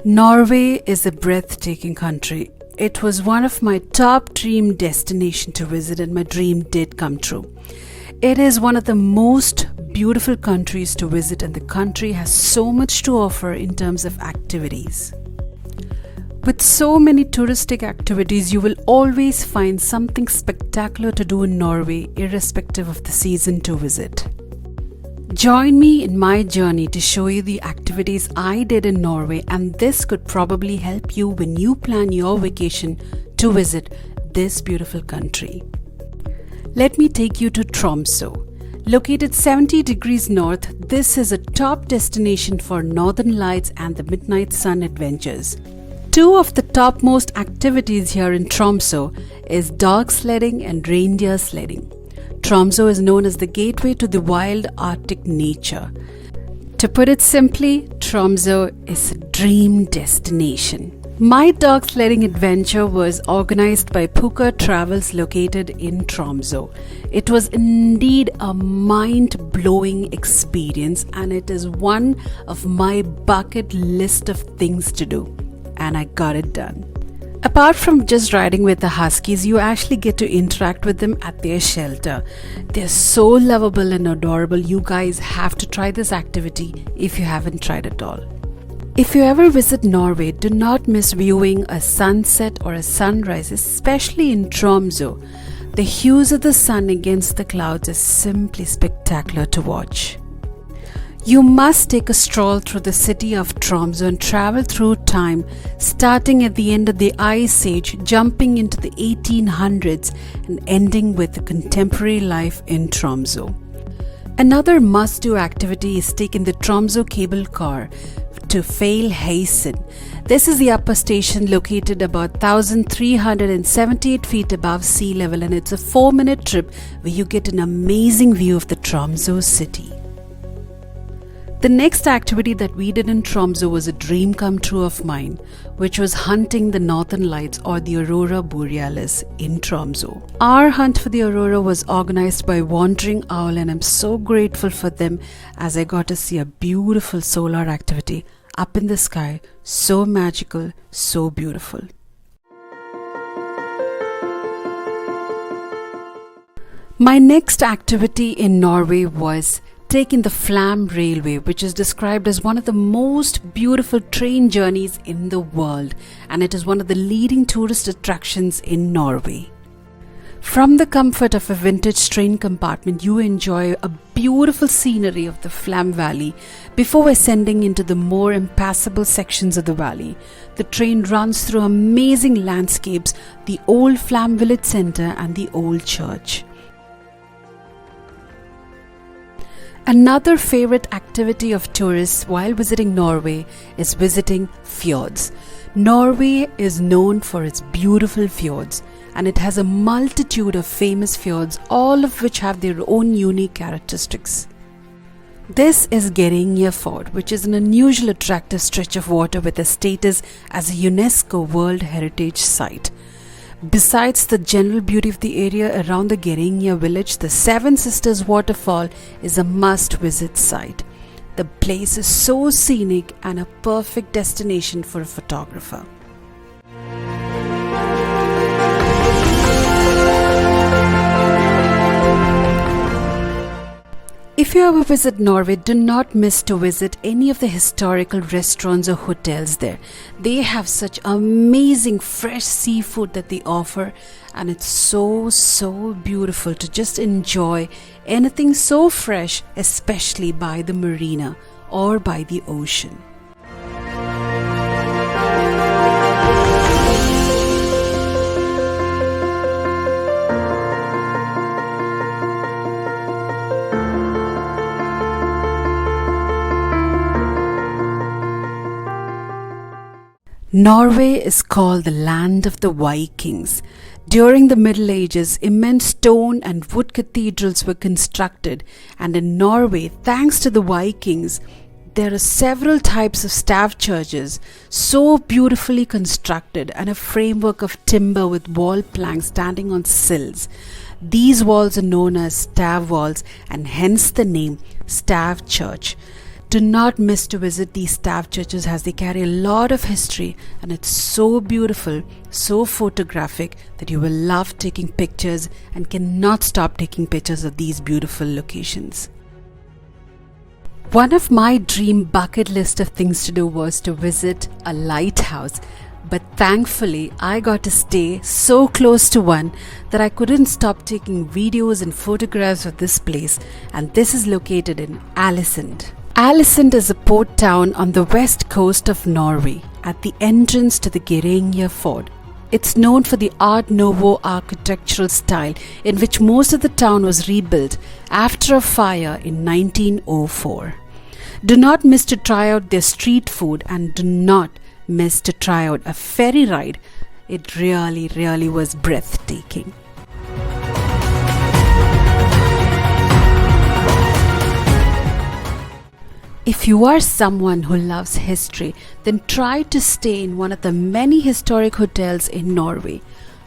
Norway is a breathtaking country. It was one of my top dream destinations to visit, and my dream did come true. It is one of the most beautiful countries to visit, and the country has so much to offer in terms of activities. With so many touristic activities, you will always find something spectacular to do in Norway, irrespective of the season to visit. Join me in my journey to show you the activities I did in Norway, and this could probably help you when you plan your vacation to visit this beautiful country. Let me take you to Tromso. Located 70 degrees north, this is a top destination for northern lights and the midnight sun adventures. Two of the topmost activities here in Tromso is dog sledding and reindeer sledding. Tromso is known as the gateway to the wild Arctic nature. To put it simply, Tromso is a dream destination. My dog sledding adventure was organized by Puka Travels located in Tromso. It was indeed a mind-blowing experience, and it is one of my bucket list of things to do. And I got it done. Apart from just riding with the huskies, you actually get to interact with them at their shelter. They're so lovable and adorable. You guys have to try this activity if you haven't tried it all. If you ever visit Norway, do not miss viewing a sunset or a sunrise, especially in Tromso. The hues of the sun against the clouds is simply spectacular to watch. You must take a stroll through the city of Tromso and travel through time, starting at the end of the Ice Age, jumping into the 1800s and ending with the contemporary life in Tromso. Another must-do activity is taking the Tromso cable car to Fjords. This is the upper station located about 1,378 feet above sea level, and it's a 4-minute trip where you get an amazing view of the Tromso city. The next activity that we did in Tromso was a dream come true of mine, which was hunting the northern lights or the aurora borealis in Tromso. Our hunt for the aurora was organized by Wandering Owl, and I'm so grateful for them as I got to see a beautiful solar activity up in the sky, so magical, so beautiful. My next activity in Norway was taking the Flam railway, which is described as one of the most beautiful train journeys in the world, and it is one of the leading tourist attractions in Norway. From the comfort of a vintage train compartment, you enjoy a beautiful scenery of the Flam Valley before ascending into the more impassable sections of the valley. The train runs through amazing landscapes, the old Flam village center and the old church. Another favorite activity of tourists while visiting Norway is visiting fjords. Norway is known for its beautiful fjords, and it has a multitude of famous fjords, all of which have their own unique characteristics. This is Geiranger Fjord, which is an unusual attractive stretch of water with a status as a UNESCO World Heritage Site. Besides the general beauty of the area around the Geiranger village, the Seven Sisters waterfall is a must-visit site. The place is so scenic and a perfect destination for a photographer. If you ever visit Norway, do not miss to visit any of the historical restaurants or hotels there. They have such amazing fresh seafood that they offer, and it's so beautiful to just enjoy anything so fresh, especially by the marina or by the ocean. Norway is called the land of the Vikings. During the Middle Ages, immense stone and wood cathedrals were constructed, and in Norway, thanks to the Vikings, there are several types of stav churches so beautifully constructed and a framework of timber with wall planks standing on sills. These walls are known as stav walls, and hence the name Stav Church. Do not miss to visit these staff churches as they carry a lot of history, and it's so beautiful, so photographic that you will love taking pictures and cannot stop taking pictures of these beautiful locations. One of my dream bucket list of things to do was to visit a lighthouse, but thankfully I got to stay so close to one that I couldn't stop taking videos and photographs of this place, and this is located in Alesund. Alesund is a port town on the west coast of Norway at the entrance to the Geiranger Fjord. It's known for the Art Nouveau architectural style in which most of the town was rebuilt after a fire in 1904. Do not miss to try out their street food, and do not miss to try out a ferry ride. It really was breathtaking. If you are someone who loves history, then try to stay in one of the many historic hotels in Norway.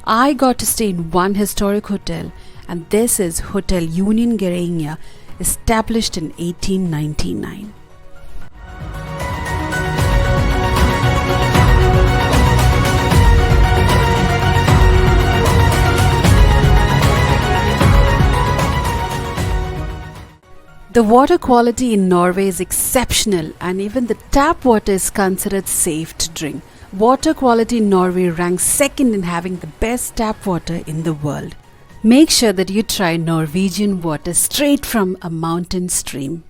I got to stay in one historic hotel, and this is Hotel Union Geiranger, established in 1899. The water quality in Norway is exceptional, and even the tap water is considered safe to drink. Water quality in Norway ranks second in having the best tap water in the world. Make sure that you try Norwegian water straight from a mountain stream.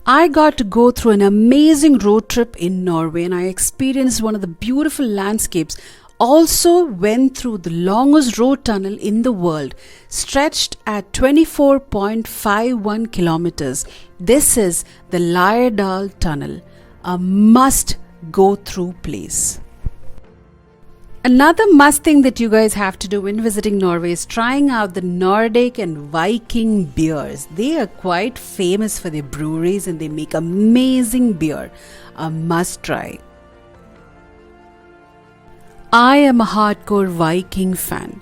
I got to go through an amazing road trip in Norway, and I experienced one of the beautiful landscapes. Also went through the longest road tunnel in the world, stretched at 24.51 kilometers. This is the Lyrdal Tunnel, a must go through place. Another must thing that you guys have to do when visiting Norway is trying out the Nordic and Viking beers. They are quite famous for their breweries and they make amazing beer. A must try. I am a hardcore Viking fan.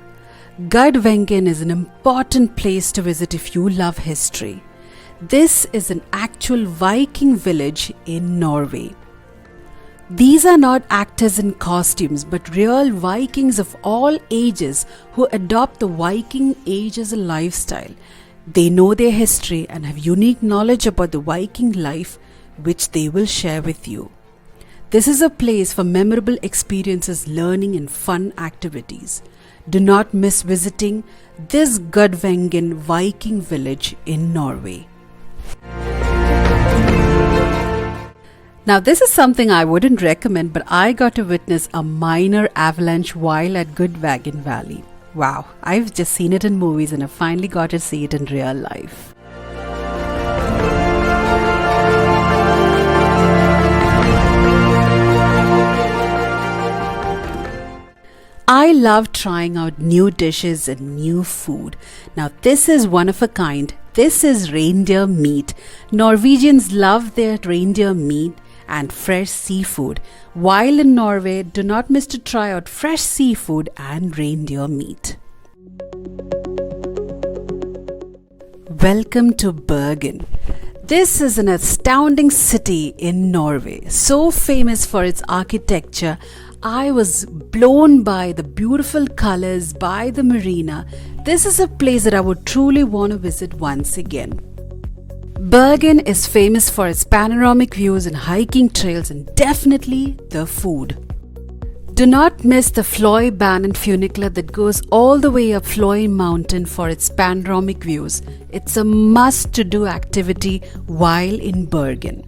Bergen is an important place to visit if you love history. This is an actual Viking village in Norway. These are not actors in costumes, but real Vikings of all ages who adopt the Viking age as a lifestyle. They know their history and have unique knowledge about the Viking life, which they will share with you. This is a place for memorable experiences, learning and fun activities. Do not miss visiting this Bergen Viking village in Norway. Now this is something I wouldn't recommend, but I got to witness a minor avalanche while at Bergen Valley. Wow, I've just seen it in movies and I finally got to see it in real life. I love trying out new dishes and new food. Now this is one of a kind. This is reindeer meat. Norwegians love their reindeer meat and fresh seafood. While in Norway, do not miss to try out fresh seafood and reindeer meat. Welcome to Bergen. This is an astounding city in Norway, so famous for its architecture. I was blown by the beautiful colors, by the marina. This is a place that I would truly want to visit once again. Bergen is famous for its panoramic views and hiking trails, and definitely the food. Do not miss the Floibanen funicular that goes all the way up Floy Mountain for its panoramic views. It's a must-to-do activity while in Bergen.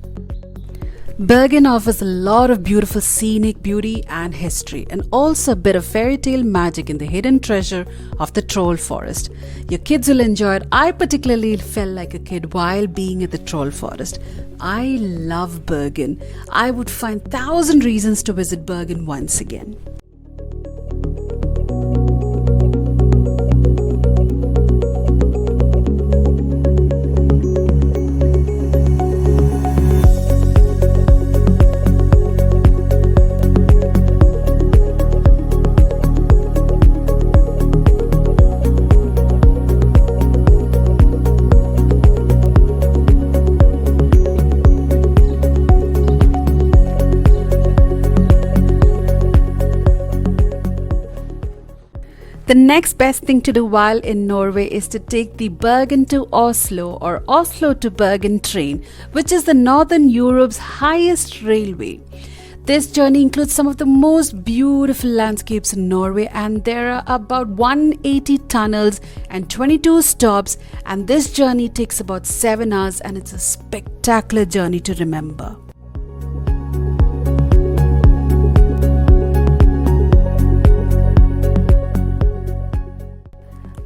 Bergen offers a lot of beautiful scenic beauty and history, and also a bit of fairy tale magic in the hidden treasure of the troll forest. Your kids will enjoy it. I particularly felt like a kid while being at the troll forest. I love Bergen. I would find 1,000 reasons to visit Bergen once again. The next best thing to do while in Norway is to take the Bergen to Oslo or Oslo to Bergen train, which is the Northern Europe's highest railway. This journey includes some of the most beautiful landscapes in Norway, and there are about 180 tunnels and 22 stops, and this journey takes about 7 hours, and it's a spectacular journey to remember.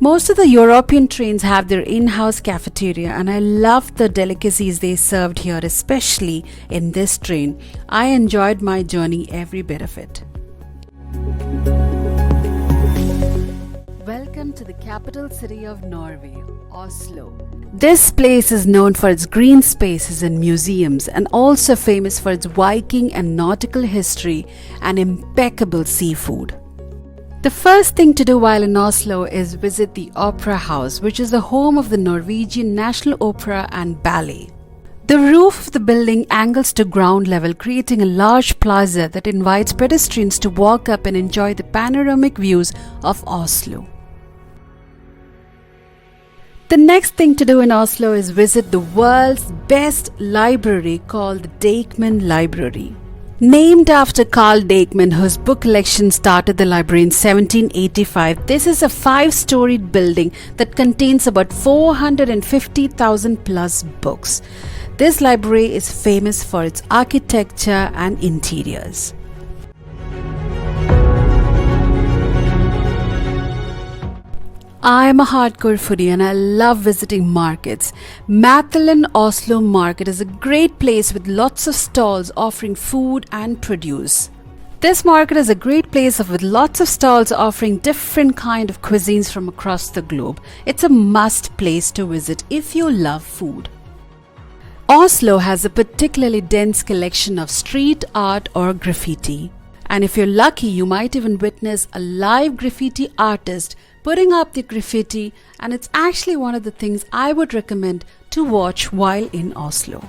Most of the European trains have their in-house cafeteria, and I loved the delicacies they served here, especially in this train. I enjoyed my journey, every bit of it. Welcome to the capital city of Norway, Oslo. This place is known for its green spaces and museums, and also famous for its Viking and nautical history and impeccable seafood. The first thing to do while in Oslo is visit the Opera House, which is the home of the Norwegian National Opera and Ballet. The roof of the building angles to ground level, creating a large plaza that invites pedestrians to walk up and enjoy the panoramic views of Oslo. The next thing to do in Oslo is visit the world's best library called the Deichman Library. Named after Carl Deichman, whose book collection started the library in 1785, this is a 5-storied building that contains about 450,000 plus books. This library is famous for its architecture and interiors. I am a hardcore foodie and I love visiting markets. Mathellan Oslo Market is a great place with lots of stalls offering food and produce. This market is a great place with lots of stalls offering different kind of cuisines from across the globe. It's a must place to visit if you love food. Oslo has a particularly dense collection of street art or graffiti. And if you're lucky, you might even witness a live graffiti artist putting up the graffiti, and it's actually one of the things I would recommend to watch while in Oslo.